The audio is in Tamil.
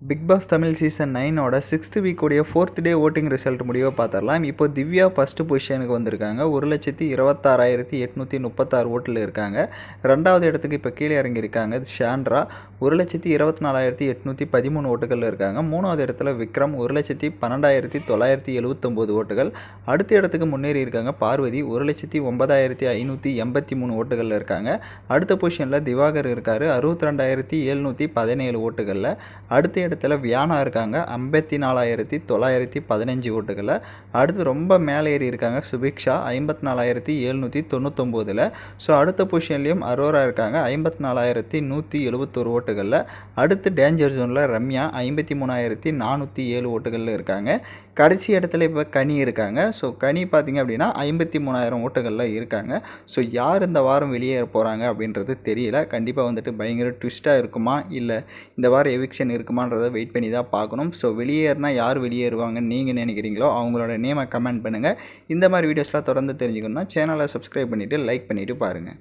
பிக் பாஸ் தமிழ் சீசன் 9ஓட 6th வீக்கோடைய 4th டே ஓட்டிங் ரிசல்ட் முடிவை பார்த்துடலாம். இப்போ திவ்யா ஃபஸ்ட்டு பொசிஷனுக்கு வந்திருக்காங்க. 1,26,836 ஓட்டில் இருக்காங்க. ரெண்டாவது இடத்துக்கு இப்போ கீழே இறங்கியிருக்காங்க ஷாண்ட்ரா. 1,24,813 ஓட்டுகளில் இருக்காங்க. மூணாவது இடத்துல விக்ரம் 1,12,979 ஓட்டுகள். அடுத்த இடத்துக்கு முன்னேறி இருக்காங்க பார்வதி 1,09,583 ஓட்டுகளில் இருக்காங்க. அடுத்த பொசிஷனில் திவாகர் இருக்கார் 62,717 ஓட்டுகளில். அடுத்த இடத்துல வியானா இருக்காங்க 54,915 ஓட்டுகளில். அடுத்து ரொம்ப மேலே ஏறி இருக்காங்க சுபிக்ஷா 54,799. ஸோ அடுத்த பொசிஷன்லேயும் அரோரா இருக்காங்க 54,171 ஓட்டுகளில். அடுத்து டேஞ்சர் ஜோனில் ரம்யா 53,407 ஓட்டுகளில் இருக்காங்க. கடைசி இடத்துல இப்போ கனி இருக்காங்க. ஸோ கனி பார்த்திங்க அப்படின்னா 53,000 ஓட்டுகளில் இருக்காங்க. ஸோ யார் இந்த வாரம் வெளியேற போகிறாங்க அப்படின்றது தெரியல. கண்டிப்பாக வந்துட்டு பயங்கர ட்விஸ்ட்டாக இருக்குமா இல்லை இந்த வாரம் எவிக்ஷன் இருக்குமான்றதை வெயிட் பண்ணி தான் பார்க்கணும். ஸோ வெளியேறினா யார் வெளியேறுவாங்கன்னு நீங்கள் நினைக்கிறீங்களோ அவங்களோட நேமை கமெண்ட் பண்ணுங்கள். இந்த மாதிரி வீடியோஸ்லாம் தொடர்ந்து தெரிஞ்சுக்கணுன்னா சேனலை சப்ஸ்கிரைப் பண்ணிவிட்டு லைக் பண்ணிவிட்டு பாருங்கள்.